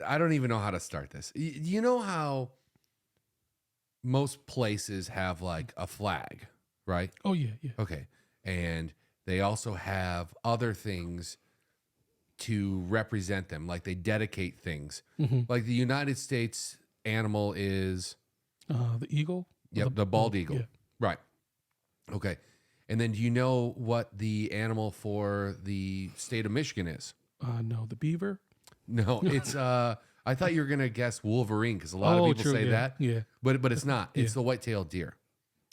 I don't even know how to start this. You know how most places have like a flag, right? Oh yeah, yeah. Okay. And they also have other things to represent them. Like they dedicate things. Mm-hmm. Like the United States animal is The eagle. the bald eagle. Yeah. Right. Okay. And then do you know what the animal for the state of Michigan is? No, the beaver. No, it's I thought you were gonna guess Wolverine because a lot of people True. say Yeah, that. yeah. But it's not. It's Yeah. the white-tailed deer.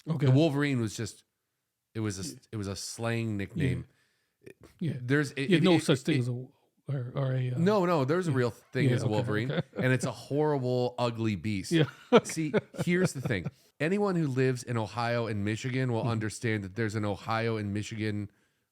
Okay. The Wolverine was just it was a slang nickname. Yeah. There's No such thing as a or a. no, there's a real thing as a okay, Wolverine, okay. and it's a horrible, ugly beast. Yeah. See, here's the thing. Anyone who lives in Ohio and Michigan will understand that there's an Ohio and Michigan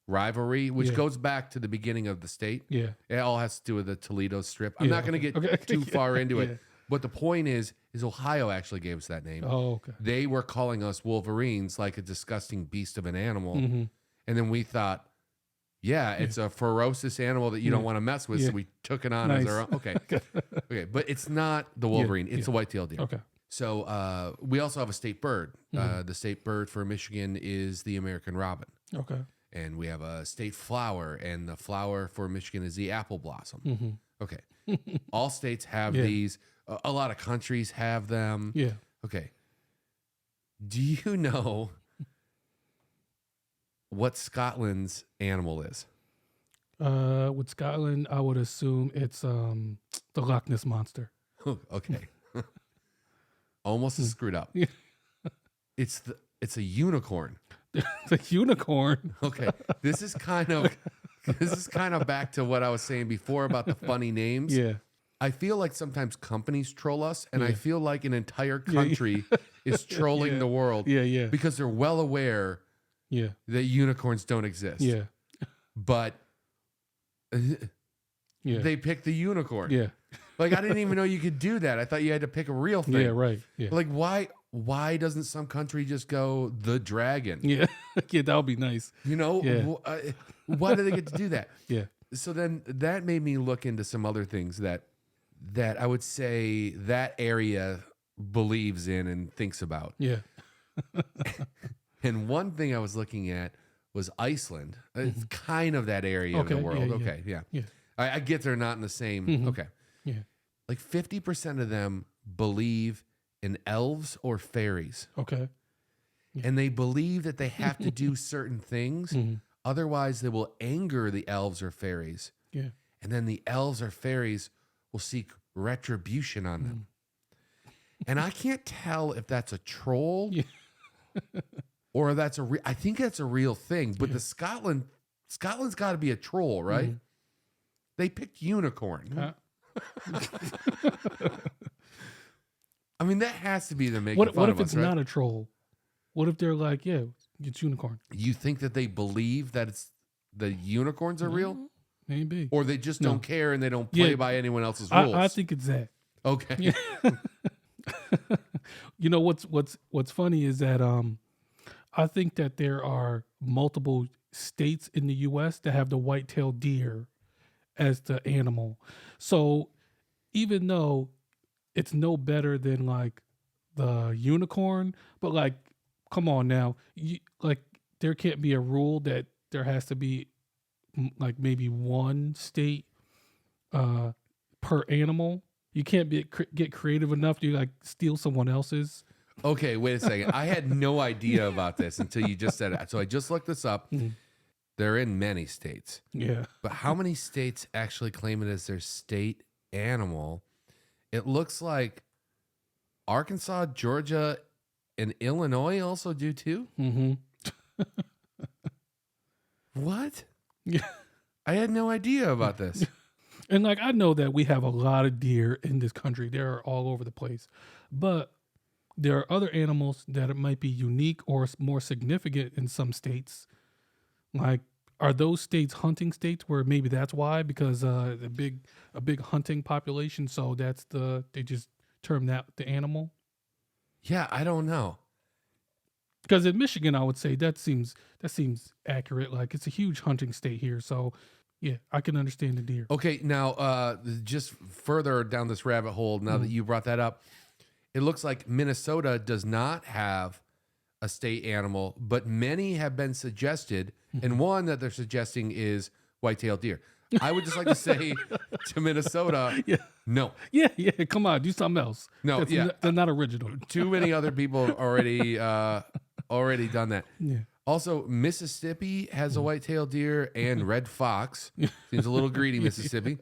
rivalry, which Yeah. goes back to the beginning of the state. Yeah. It all has to do with the Toledo Strip. I'm Yeah, not going to okay. get Okay. too far into Yeah. it, but the point is Ohio actually gave us that name. Oh, okay. They were calling us Wolverines, like a disgusting beast of an animal, Mm-hmm. and then we thought, yeah, it's a ferocious animal that you don't want to mess with, Yeah. so we took it on Nice. as our own. Okay, okay, but it's not the Wolverine; it's the white-tailed deer. Okay. So we also have a state bird. The state bird for Michigan is the American robin. Okay. And we have a state flower, and the flower for Michigan is the apple blossom. Mm-hmm. Okay. All states have these. A lot of countries have them. Yeah. Okay. Do you know what Scotland's animal is? With Scotland, I would assume it's the Loch Ness monster. Okay. Almost as screwed up. Yeah. It's a unicorn. The unicorn. Okay. This is kind of back to what I was saying before about the funny names. Yeah. I feel like sometimes companies troll us, and I Yeah. feel like an entire country is trolling Yeah. the world Yeah. Yeah. because they're well aware Yeah. that unicorns don't exist. Yeah. But Yeah. they picked the unicorn. Yeah. Like, I didn't even know you could do that. I thought you had to pick a real thing. Yeah. Right. Yeah. Like, why doesn't some country just go the dragon? Yeah. Yeah. That would be nice. You know, Yeah. Why do they get to do that? Yeah. So then that made me look into some other things that I would say that area believes in and thinks about. Yeah. And one thing I was looking at was Iceland. It's kind of that area of the Okay, world. yeah, yeah. Okay, yeah. Yeah. I get they're not in the same. Okay. Yeah. Like 50% of them believe in elves or fairies. Okay. And they believe that they have to do certain things. Otherwise, they will anger the elves or fairies. Yeah. And then the elves or fairies will seek retribution on them. And I can't tell if that's a troll or that's I think that's a real thing. But the Scotland's got to be a troll, right? They picked unicorn. I mean, that has to be them making fun What of if us, it's right? not a troll? What if they're like, yeah, it's unicorn? You think that they believe that it's the unicorns are real? Maybe. Or they just No. don't care and they don't play Yeah. by anyone else's rules? I think it's that. Okay. You know what's funny is that I think that there are multiple states in the U.S. that have the white-tailed deer as the animal. So even though it's no better than like the unicorn, but like, come on now, like there can't be a rule that there has to be like maybe one state per animal. You can't get creative enough to like steal someone else's. Okay, wait a second. I had no idea about this until you just said it. So I just looked this up. They're in many states. Yeah. But how many states actually claim it as their state animal? It looks like Arkansas, Georgia, and Illinois also do too. Mm-hmm. What? Yeah. I had no idea about this. And like I know that we have a lot of deer in this country. They're all over the place. But there are other animals that it might be unique or more significant in some states. Like, are those states hunting states where maybe that's why? Because a big hunting population, so they just term that the animal. Yeah, I don't know. Because in Michigan, I would say that seems accurate. Like it's a huge hunting state here, so Yeah, I can understand the deer. Okay, now just further down this rabbit hole, now that you brought that up, it looks like Minnesota does not have a state animal, but many have been suggested, and one that they're suggesting is white-tailed deer. I would just like to say to Minnesota, no. Yeah, come on, do something else. No, they're not original. Too many other people have already done that. Yeah. Also, Mississippi has a white-tailed deer and red fox. Seems a little greedy, Mississippi.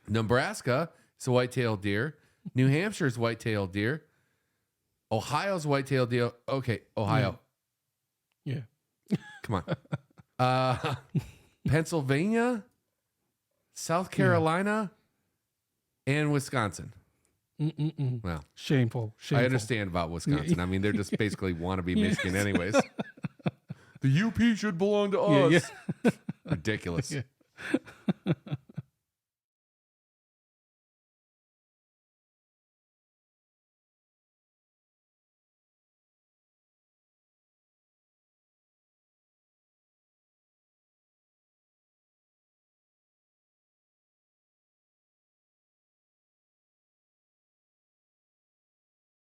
Nebraska is a white-tailed deer. New Hampshire's white-tailed deer. Ohio's white-tailed deer. Okay, Ohio. Yeah. Come on. Pennsylvania, South Carolina, and Wisconsin. Well, Shameful. I understand about Wisconsin. I mean, they're just basically wannabe Michigan anyways. The UP should belong to us. Yeah. Ridiculous. Yeah.